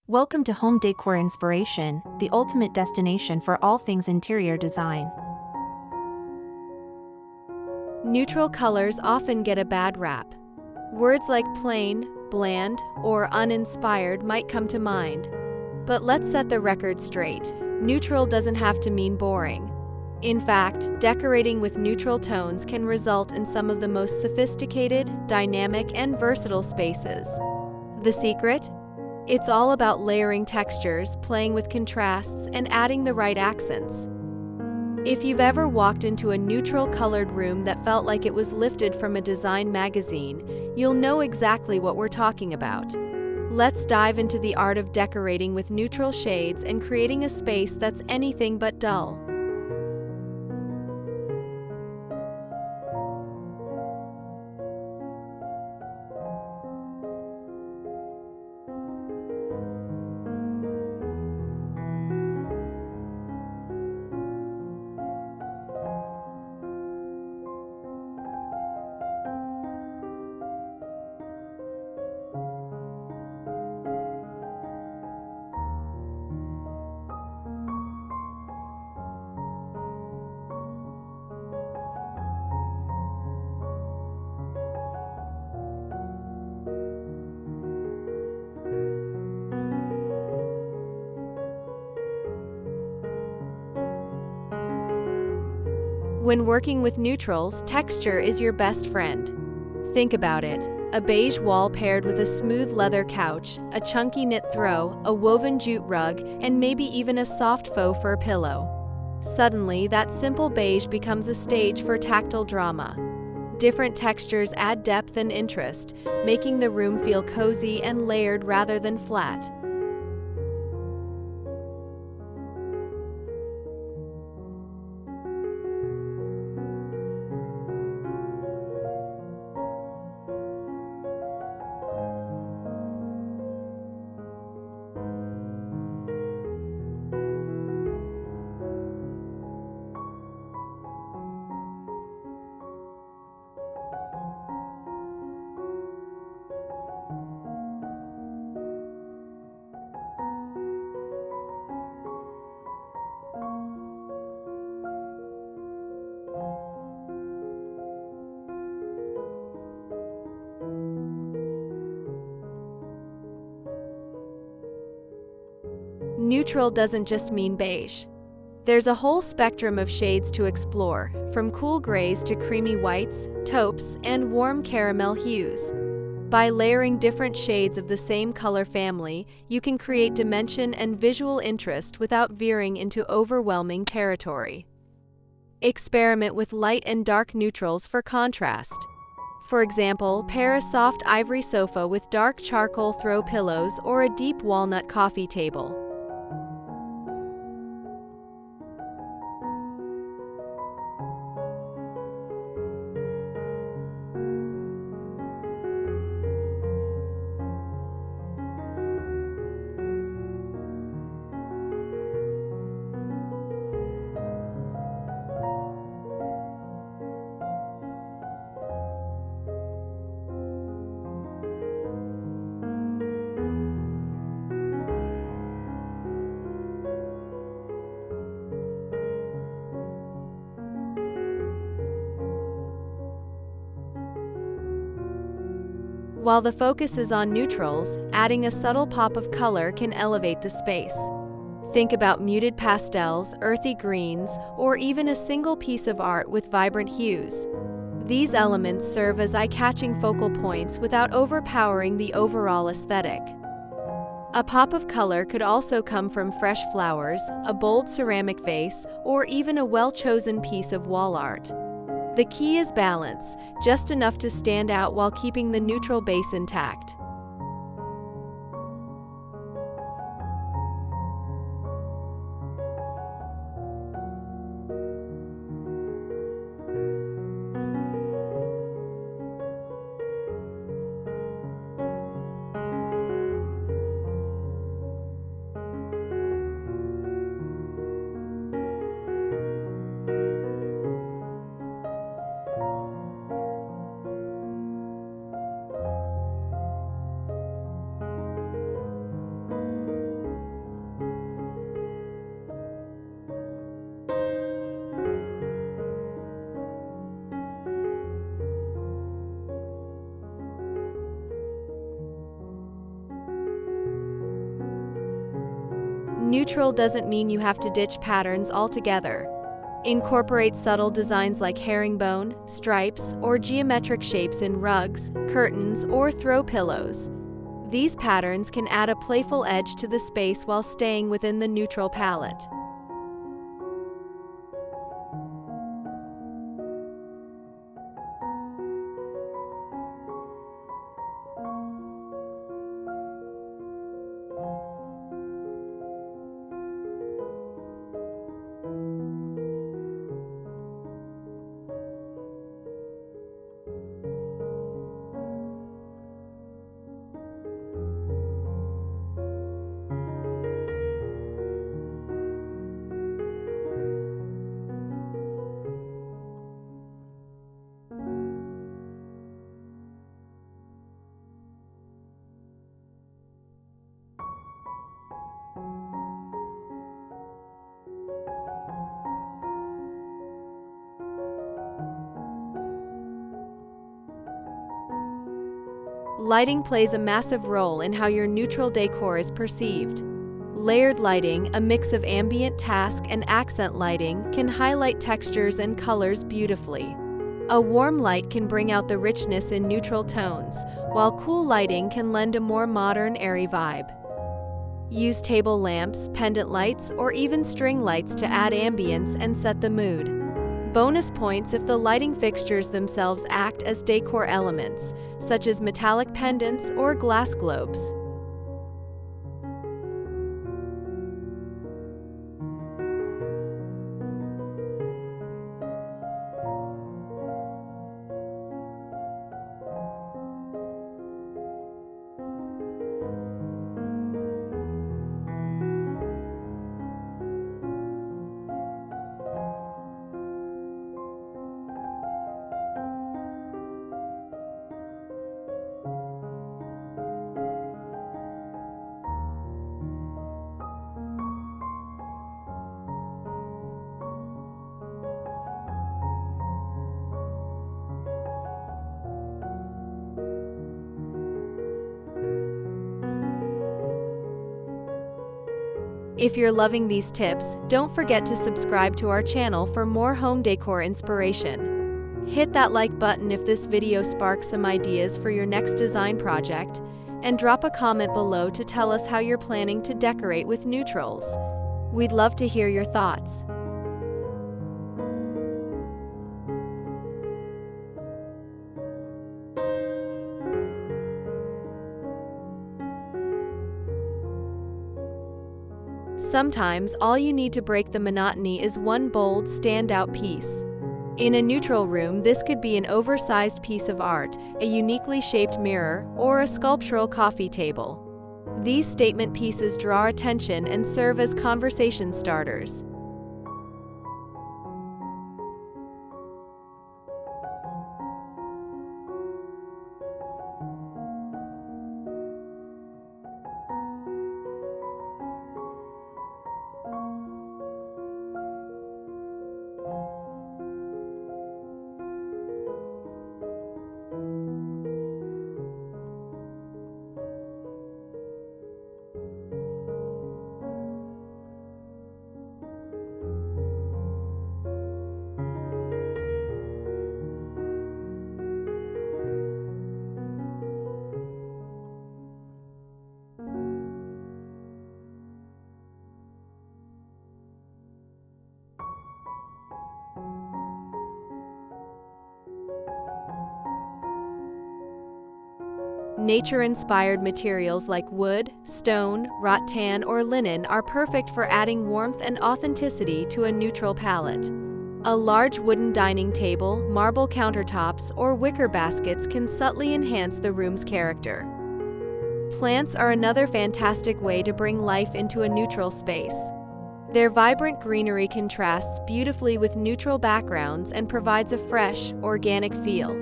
Welcome to Home Decor Inspiration, the ultimate destination for all things interior design. Neutral colors often get a bad rap. Words like plain, bland, or uninspired might come to mind. But let's set the record straight. Neutral doesn't have to mean boring. In fact, decorating with neutral tones can result in some of the most sophisticated, dynamic, and versatile spaces. The secret? It's all about layering textures, playing with contrasts, and adding the right accents. If you've ever walked into a neutral-colored room that felt like it was lifted from a design magazine, you'll know exactly what we're talking about. Let's dive into the art of decorating with neutral shades and creating a space that's anything but dull. When working with neutrals, texture is your best friend. Think about it. A beige wall paired with a smooth leather couch, a chunky knit throw, a woven jute rug, and maybe even a soft faux fur pillow. Suddenly, that simple beige becomes a stage for tactile drama. Different textures add depth and interest, making the room feel cozy and layered rather than flat. Neutral doesn't just mean beige. There's a whole spectrum of shades to explore, from cool grays to creamy whites, taupes, and warm caramel hues. By layering different shades of the same color family, you can create dimension and visual interest without veering into overwhelming territory. Experiment with light and dark neutrals for contrast. For example, pair a soft ivory sofa with dark charcoal throw pillows or a deep walnut coffee table. While the focus is on neutrals, adding a subtle pop of color can elevate the space. Think about muted pastels, earthy greens, or even a single piece of art with vibrant hues. These elements serve as eye-catching focal points without overpowering the overall aesthetic. A pop of color could also come from fresh flowers, a bold ceramic vase, or even a well-chosen piece of wall art. The key is balance, just enough to stand out while keeping the neutral base intact. Neutral doesn't mean you have to ditch patterns altogether. Incorporate subtle designs like herringbone, stripes, or geometric shapes in rugs, curtains, or throw pillows. These patterns can add a playful edge to the space while staying within the neutral palette. Lighting plays a massive role in how your neutral decor is perceived. Layered lighting, a mix of ambient task and accent lighting, can highlight textures and colors beautifully. A warm light can bring out the richness in neutral tones, while cool lighting can lend a more modern, airy vibe. Use table lamps, pendant lights, or even string lights to add ambience and set the mood. Bonus points if the lighting fixtures themselves act as decor elements, such as metallic pendants or glass globes. If you're loving these tips, don't forget to subscribe to our channel for more home decor inspiration. Hit that like button if this video sparks some ideas for your next design project, and drop a comment below to tell us how you're planning to decorate with neutrals. We'd love to hear your thoughts. Sometimes, all you need to break the monotony is one bold, standout piece. In a neutral room, this could be an oversized piece of art, a uniquely shaped mirror, or a sculptural coffee table. These statement pieces draw attention and serve as conversation starters. Nature-inspired materials like wood, stone, rattan, or linen are perfect for adding warmth and authenticity to a neutral palette. A large wooden dining table, marble countertops, or wicker baskets can subtly enhance the room's character. Plants are another fantastic way to bring life into a neutral space. Their vibrant greenery contrasts beautifully with neutral backgrounds and provides a fresh, organic feel.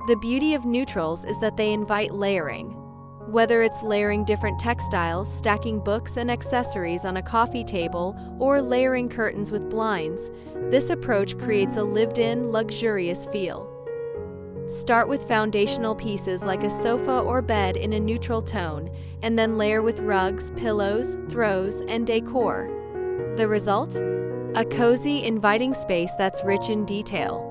The beauty of neutrals is that they invite layering. Whether it's layering different textiles, stacking books and accessories on a coffee table, or layering curtains with blinds, this approach creates a lived-in, luxurious feel. Start with foundational pieces like a sofa or bed in a neutral tone, and then layer with rugs, pillows, throws, and decor. The result? A cozy, inviting space that's rich in detail.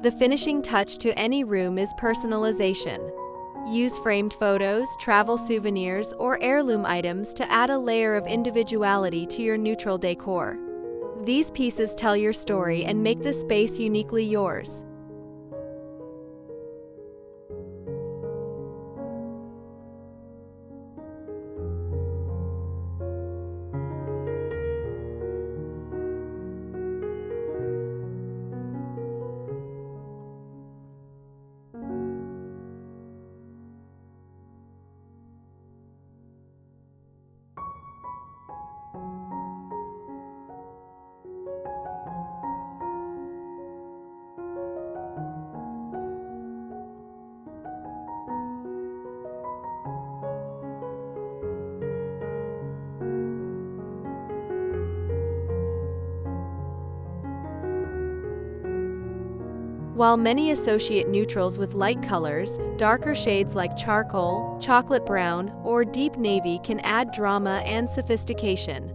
The finishing touch to any room is personalization. Use framed photos, travel souvenirs, or heirloom items to add a layer of individuality to your neutral decor. These pieces tell your story and make the space uniquely yours. While many associate neutrals with light colors, darker shades like charcoal, chocolate brown, or deep navy can add drama and sophistication.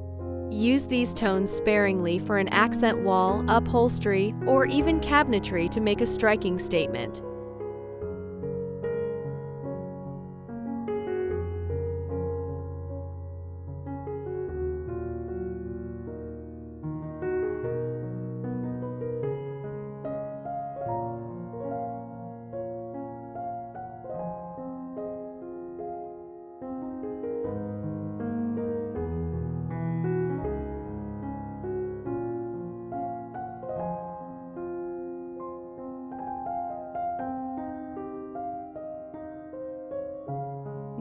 Use these tones sparingly for an accent wall, upholstery, or even cabinetry to make a striking statement.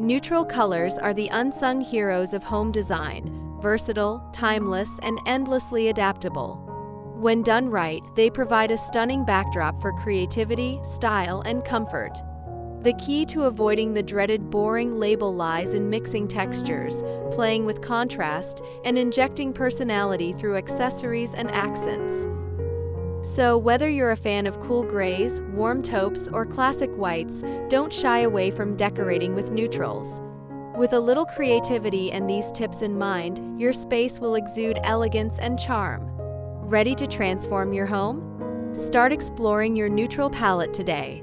Neutral colors are the unsung heroes of home design, versatile, timeless, and endlessly adaptable. When done right, they provide a stunning backdrop for creativity, style, and comfort. The key to avoiding the dreaded boring label lies in mixing textures, playing with contrast, and injecting personality through accessories and accents. So, whether you're a fan of cool grays, warm taupes, or classic whites, don't shy away from decorating with neutrals. With a little creativity and these tips in mind, your space will exude elegance and charm. Ready to transform your home? Start exploring your neutral palette today.